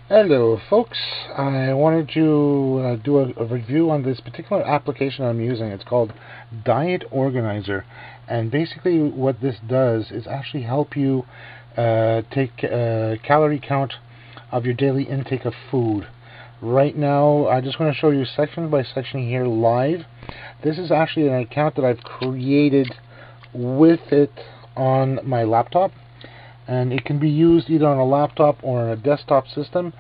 Hello folks, I wanted to do a review on this particular application I'm using. It's called Diet Organizer, and basically what this does is actually help you take calorie count of your daily intake of food. Right now I'm just going to show you section by section here live. This is actually an account that I've created with it on my laptop, and it can be used either on a laptop or on a desktop system.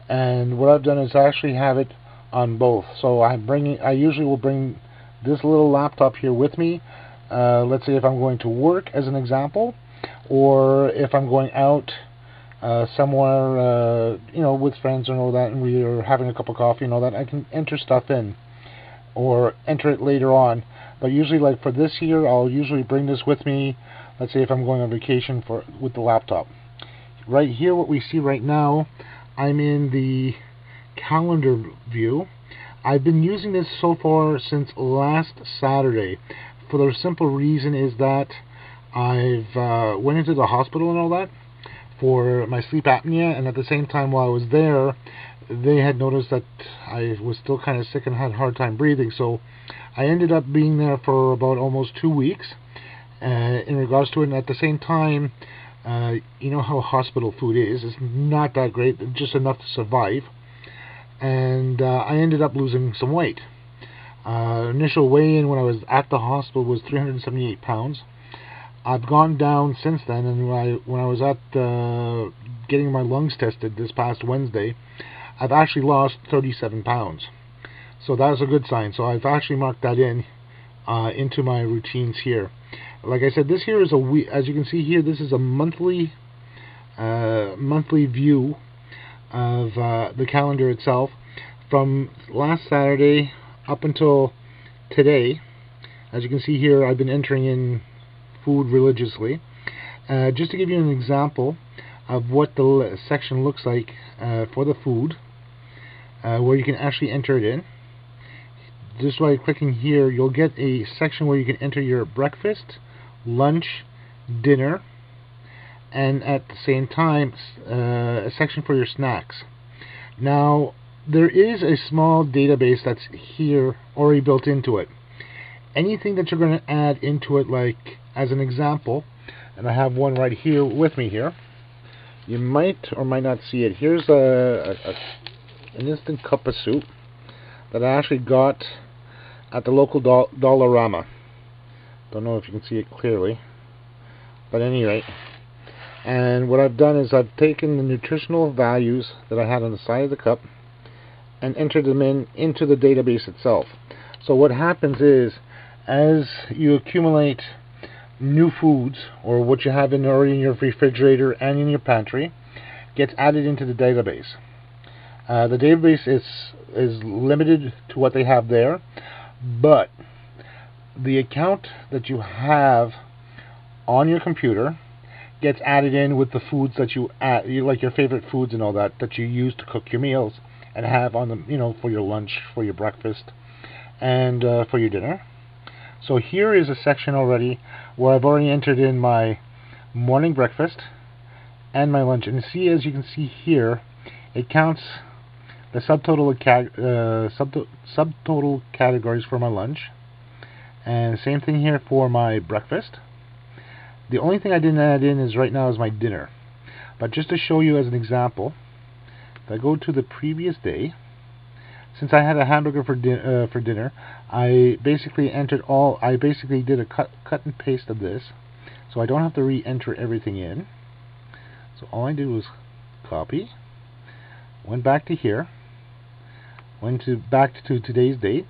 And what I've done is actually have it on both. So I usually will bring this little laptop here with me. Let's say if I'm going to work, as an example, or if I'm going out somewhere, with friends and all that, and we are having a cup of coffee and all that, I can enter stuff in or enter it later on. But usually, like for this year, I'll usually bring this with me. Let's say if I'm going on vacation with the laptop. Right here, what we see right now, I'm in the calendar view. I've been using this so far since last Saturday. For the simple reason is that I've went into the hospital and all that for my sleep apnea, and at the same time while I was there, they had noticed that I was still kind of sick and had a hard time breathing. So I ended up being there for about almost 2 weeks in regards to it, and at the same time, you know how hospital food is. It's not that great, just enough to survive. And I ended up losing some weight. Initial weigh-in when I was at the hospital was 378 pounds. I've gone down since then, and when I was at getting my lungs tested this past Wednesday, I've actually lost 37 pounds. So that's a good sign. So I've actually marked that into my routines here. Like I said, this here is as you can see here, this is a monthly view of the calendar itself from last Saturday up until today. As you can see here, I've been entering in food religiously. Just to give you an example of what the section looks like for the food, where you can actually enter it in. Just by clicking here, you'll get a section where you can enter your breakfast, lunch, dinner, and at the same time a section for your snacks. Now there is a small database that's here already built into it. Anything that you're going to add into it, like as an example, and I have one right here with me here, you might or might not see it. Here's an instant cup of soup that I actually got at the local Dollarama. Don't know if you can see it clearly, but at any rate. And what I've done is I've taken the nutritional values that I had on the side of the cup and entered them into the database itself. So what happens is, as you accumulate new foods, or what you have already in your refrigerator and in your pantry, gets added into the database. The database is limited to what they have there, but the account that you have on your computer gets added in with the foods that you add, like your favorite foods and all that you use to cook your meals and have on the, for your lunch, for your breakfast, and for your dinner. So here is a section already where I've already entered in my morning breakfast and my lunch, and see, as you can see here, it counts the subtotal categories for my lunch, and same thing here for my breakfast. The only thing I didn't add in is right now is my dinner. But just to show you as an example, if I go to the previous day, since I had a hamburger for dinner, I basically did a cut and paste of this, so I don't have to re-enter everything in. So all I did was copy, went back to here, back to today's date,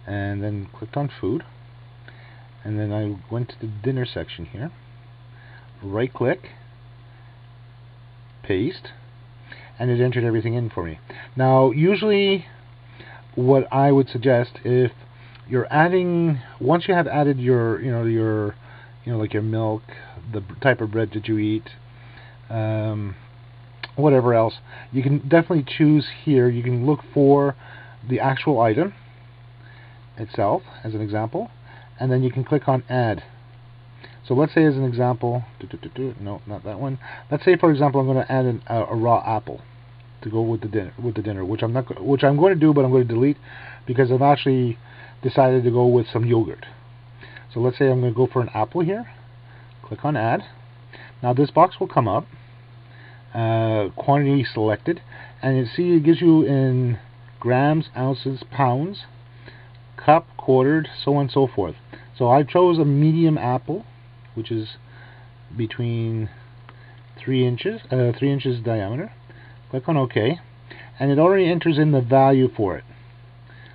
and then clicked on food, and then I went to the dinner section here, right click, paste, and it entered everything in for me. Now usually what I would suggest, if you're adding, once you have added your like your milk, the type of bread that you eat, whatever else, you can definitely choose here. You can look for the actual item itself as an example, and then you can click on add. So let's say as an example, no, not that one. Let's say for example I'm going to add a raw apple to go with the dinner, which I'm going to do, but I'm going to delete because I've actually decided to go with some yogurt. So let's say I'm going to go for an apple here. Click on add. Now this box will come up. Quantity selected, and you see it gives you in grams, ounces, pounds, cup, quartered, so on and so forth. So I chose a medium apple, which is between 3 inches diameter. Click on OK, and it already enters in the value for it.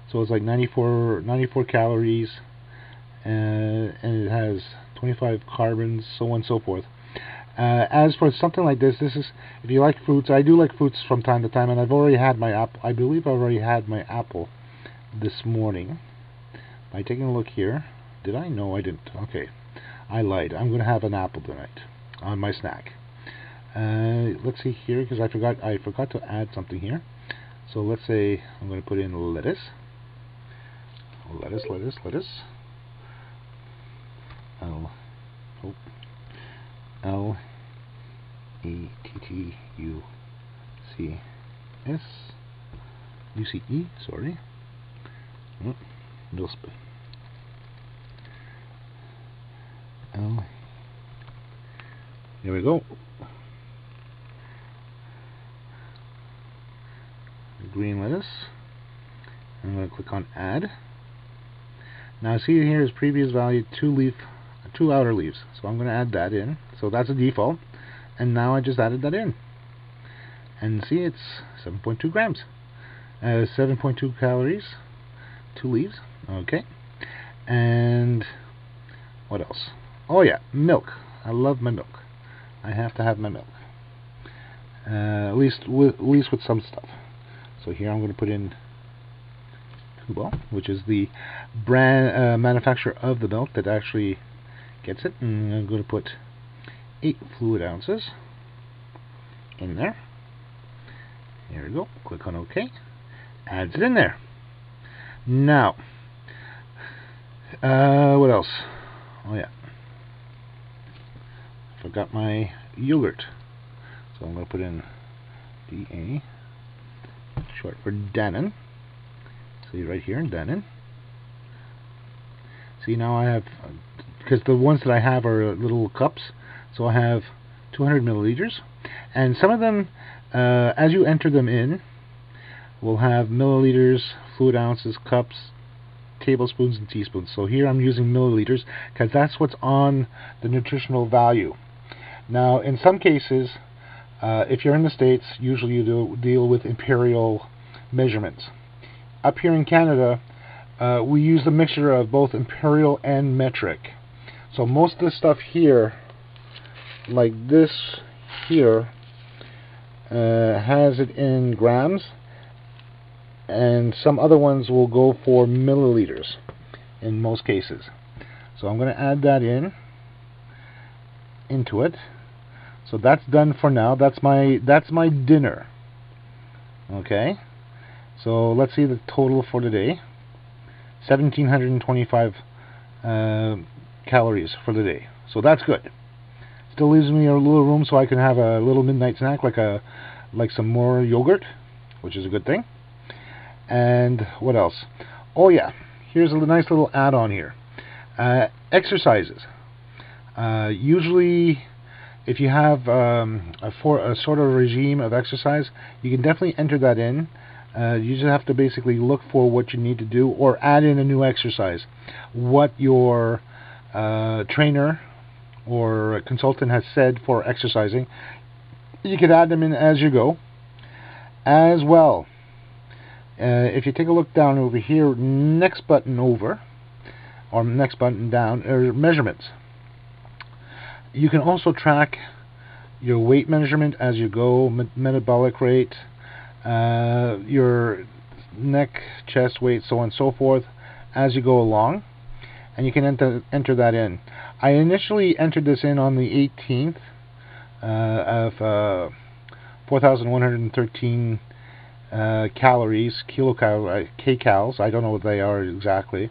So it's like 94 calories, and it has 25 carbons, so on and so forth. As for something like this is, if you like fruits, I do like fruits from time to time, and I've already had my apple. I believe I already had my apple this morning. By taking a look here, did I? No, I didn't. Okay, I lied. I'm going to have an apple tonight on my snack. Let's see here, because I forgot to add something here. So let's say I'm going to put in lettuce. Lettuce. L-E-T-T-U-C-S-U-C-E, sorry. No spell. L. There we go. Green lettuce. I'm going to click on add. Now see here is previous value 2 outer leaves. So I'm going to add that in. So that's a default. And now I just added that in. And see, it's 7.2 grams. 7.2 calories. 2 leaves. Okay. And what else? Oh yeah, milk. I love my milk. I have to have my milk. At least with some stuff. So here I'm going to put in Kubo, which is the brand manufacturer of the milk that actually gets it. And I'm going to put 8 fluid ounces in there. Here we go. Click on OK. Adds it in there. Now, what else? Oh yeah, forgot my yogurt. So I'm going to put in DA, short for Dannon. See right here, Dannon. See, now I have, because the ones that I have are little cups, so I have 200 milliliters, and some of them, as you enter them in, will have milliliters, fluid ounces, cups, tablespoons, and teaspoons. So here I'm using milliliters because that's what's on the nutritional value. Now, in some cases, if you're in the States, usually you deal with Imperial Measurements. Up here in Canada, we use a mixture of both Imperial and metric. So most of the stuff here, like this here, has it in grams, and some other ones will go for milliliters in most cases. So I'm going to add that into it. So that's done for now. That's my dinner. Okay. So let's see the total for today. 1,725 calories for the day. So that's good. Still leaves me a little room so I can have a little midnight snack, like some more yogurt, which is a good thing. And what else? Oh yeah, here's a nice little add-on here. Exercises. Usually, if you have a sort of regime of exercise, you can definitely enter that in. You just have to basically look for what you need to do, or add in a new exercise. What your trainer or consultant has said for exercising, you can add them in as you go. As well, if you take a look down over here, next button over, or next button down, are measurements. You can also track your weight measurement as you go, metabolic rate, your neck, chest weight, so on and so forth, as you go along, and you can enter that in. I initially entered this in on the 18th of 4,113 calories, kcals. I don't know what they are exactly.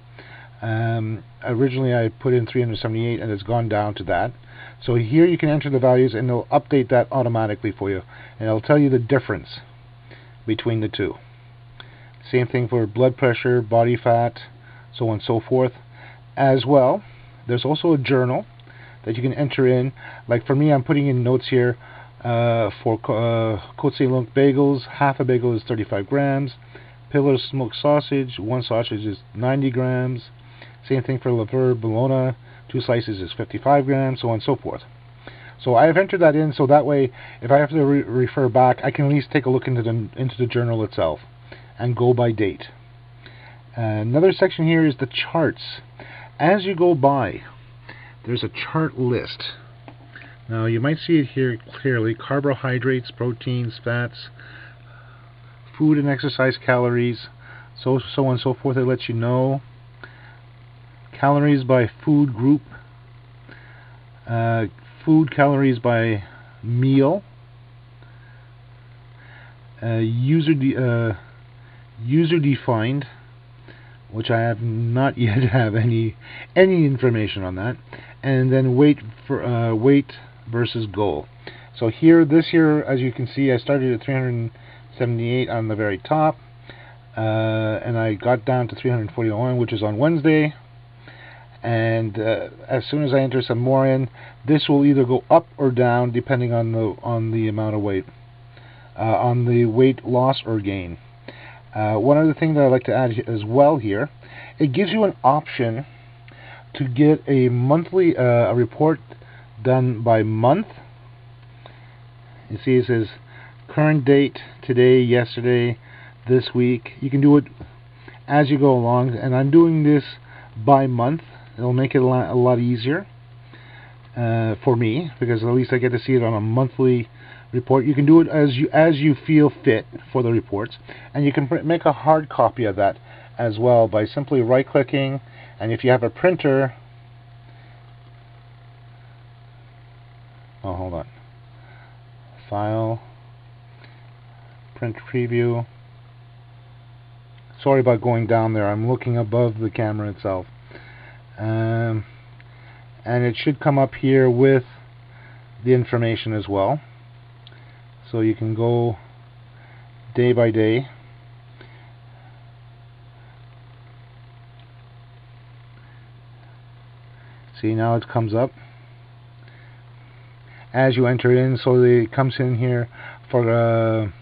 Originally I put in 378 and it's gone down to that. So here you can enter the values and it'll update that automatically for you, and it'll tell you the difference between the two. Same thing for blood pressure, body fat, so on and so forth. As well, there's also a journal that you can enter in. Like for me, I'm putting in notes here for Côte Saint-Luc bagels. Half a bagel is 35 grams. Pillar smoked sausage, one sausage is 90 grams. Same thing for liver bologna, 2 slices is 55 grams, so on and so forth. So I have entered that in, so that way, if I have to refer back, I can at least take a look into the journal itself and go by date. Another section here is the charts. As you go by, there's a chart list. Now you might see it here clearly: carbohydrates, proteins, fats, food and exercise calories, so on and so forth. It lets you know calories by food group, food calories by meal, user defined, which I have not yet have any information on that, and then weight versus goal. So here, this year, as you can see, I started at 378 on the very top, and I got down to 341, which is on Wednesday. And as soon as I enter some more in, this will either go up or down depending on the amount of weight, on the weight loss or gain. One other thing that I'd like to add as well here, it gives you an option to get a monthly a report done by month. You see it says current date, today, yesterday, this week. You can do it as you go along, and I'm doing this by month. It'll make it a lot easier for me, because at least I get to see it on a monthly report. You can do it as you feel fit for the reports, and you can make a hard copy of that as well by simply right-clicking, and if you have a printer, hold on, File, Print Preview. Sorry about going down there, I'm looking above the camera itself. And it should come up here with the information as well, so you can go day by day. See, now it comes up as you enter in, so it comes in here for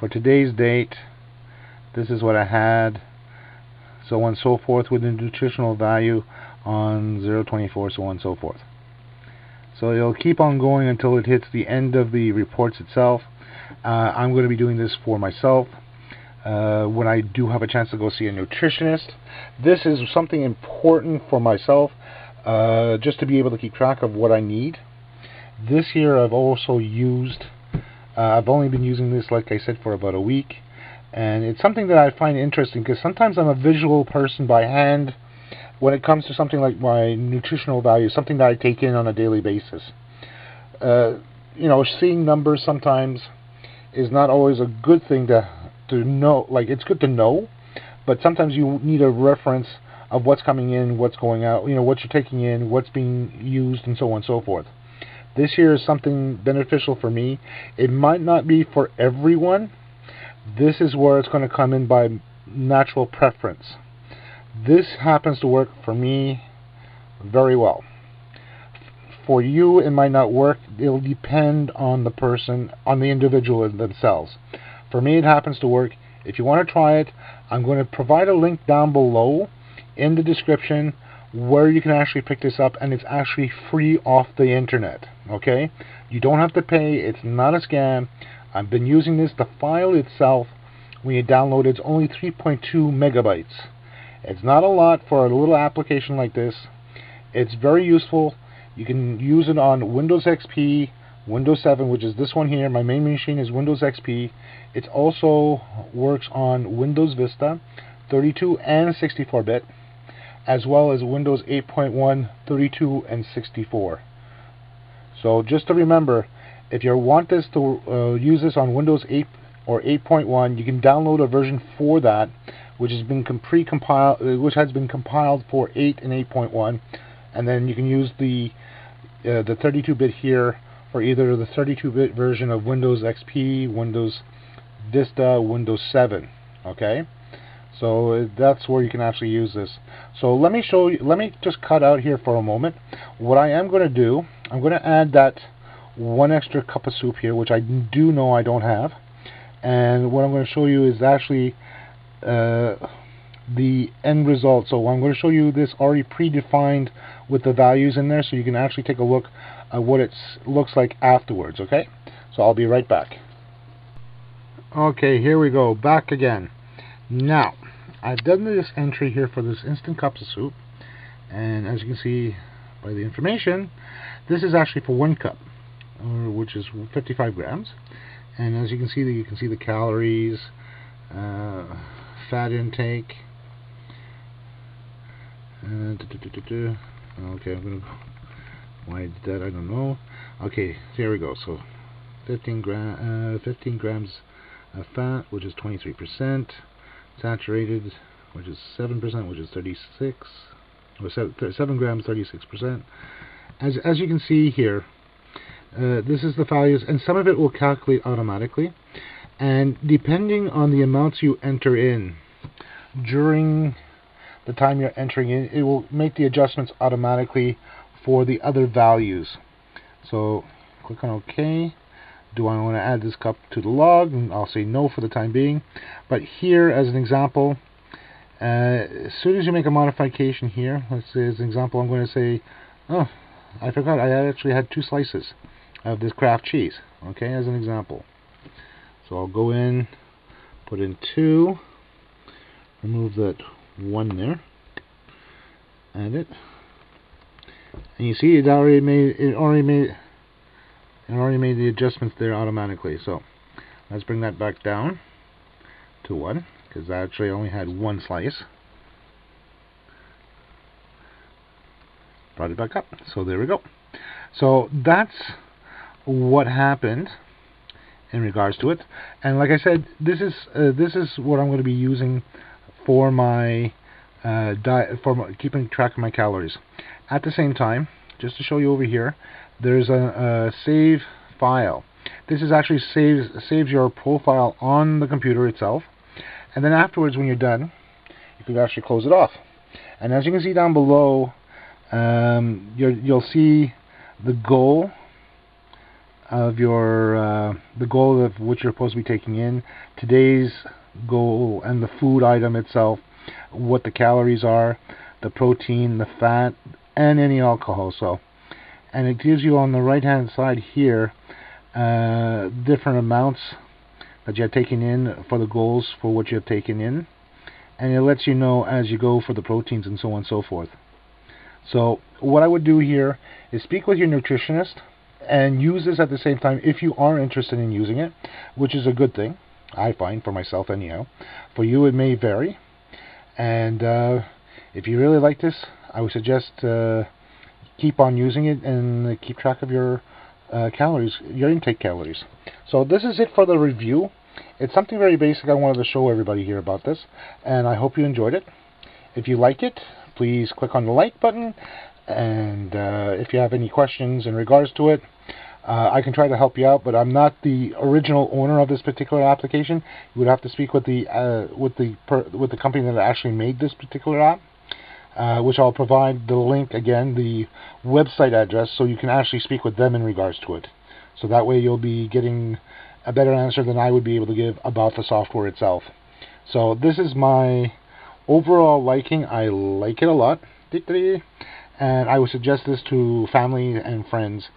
today's date. This is what I had, so on and so forth, with the nutritional value on 024, so on and so forth. So it'll keep on going until it hits the end of the reports itself. I'm going to be doing this for myself when I do have a chance to go see a nutritionist. This is something important for myself, just to be able to keep track of what I need. This year I've also used, I've only been using this, like I said, for about a week. And it's something that I find interesting, because sometimes I'm a visual person by hand when it comes to something like my nutritional value, something that I take in on a daily basis. You know, seeing numbers sometimes is not always a good thing to know. Like, it's good to know, but sometimes you need a reference of what's coming in, what's going out, you know, what you're taking in, what's being used, and so on and so forth. This here is something beneficial for me. It might not be for everyone. This is where it's going to come in by natural preference. This happens to work for me very well. For you, it might not work. It'll depend on the person, on the individual themselves. For me, it happens to work. If you want to try it, I'm going to provide a link down below in the description where you can actually pick this up, and it's actually free off the internet. Okay? You don't have to pay. It's not a scam. I've been using this. The file itself, when you download it, it's only 3.2 megabytes. It's not a lot for a little application like this. It's very useful. You can use it on Windows XP, Windows 7, which is this one here. My main machine is Windows XP. It also works on Windows Vista, 32 and 64-bit, as well as Windows 8.1, 32 and 64. So just to remember, if you want this to use this on Windows or 8.1. You can download a version for that, which has been compiled for 8 and 8.1, and then you can use the 32-bit here for either the 32-bit version of Windows XP, Windows Vista, Windows 7. Okay, so that's where you can actually use this. So let me show you. Let me just cut out here for a moment. What I am going to do, I'm going to add that one extra cup of soup here, which I do know I don't have. And what I'm going to show you is actually the end result. So I'm going to show you this already predefined with the values in there, so you can actually take a look at what it looks like afterwards. Okay, so I'll be right back. Okay, here we go, back again. Now I've done this entry here for this instant cups of soup, and as you can see by the information, this is actually for 1 cup, which is 55 grams. And as you can see the calories, fat intake. Okay, I'm gonna. Why did that? I don't know. Okay, here we go. So 15 grams of fat, which is 23%. Saturated, which is 7%, which is 36. Or 7 grams, 36%. As you can see here, this is the values, and some of it will calculate automatically, and depending on the amounts you enter in during the time you're entering in, it will make the adjustments automatically for the other values. So click on OK. Do I want to add this cup to the log? And I'll say no for the time being. But here, as an example, as soon as you make a modification here, let's say as an example, I'm going to say, oh, I forgot, I actually had 2 slices of this Kraft cheese. Okay, as an example. So I'll go in, put in 2, remove that 1 there, add it, and you see it already made the adjustments there automatically. So let's bring that back down to 1, because I actually only had 1 slice. Brought it back up. So there we go. So that's what happened in regards to it. And like I said, this is what I'm going to be using for my diet, for keeping track of my calories. At the same time, just to show you over here, there's a save file. This is actually saves your profile on the computer itself, and then afterwards, when you're done, you can actually close it off. And as you can see down below, you'll see the goal of what you're supposed to be taking in, today's goal, and the food item itself, what the calories are, the protein, the fat, and any alcohol. So, and it gives you on the right hand side here different amounts that you have taken in for the goals for what you have taken in, and it lets you know as you go for the proteins and so on and so forth. So what I would do here is speak with your nutritionist and use this at the same time if you are interested in using it, which is a good thing, I find, for myself anyhow. For you it may vary, and if you really like this, I would suggest keep on using it and keep track of your calories, your intake calories. So this is it for the review. It's something very basic. I wanted to show everybody here about this, and I hope you enjoyed it. If you like it, please click on the like button, and if you have any questions in regards to it, I can try to help you out, but I'm not the original owner of this particular application. You would have to speak with the company that actually made this particular app, which I'll provide the link again, the website address, so you can actually speak with them in regards to it. So that way you'll be getting a better answer than I would be able to give about the software itself. So this is my overall liking. I like it a lot, and I would suggest this to family and friends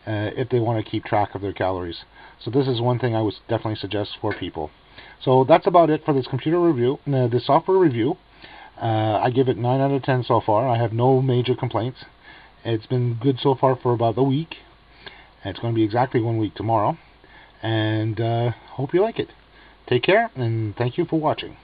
if they want to keep track of their calories. So this is one thing I would definitely suggest for people. So that's about it for this computer review, this software review. I give it 9 out of 10 so far. I have no major complaints. It's been good so far for about a week. It's going to be exactly 1 week tomorrow. And hope you like it. Take care, and thank you for watching.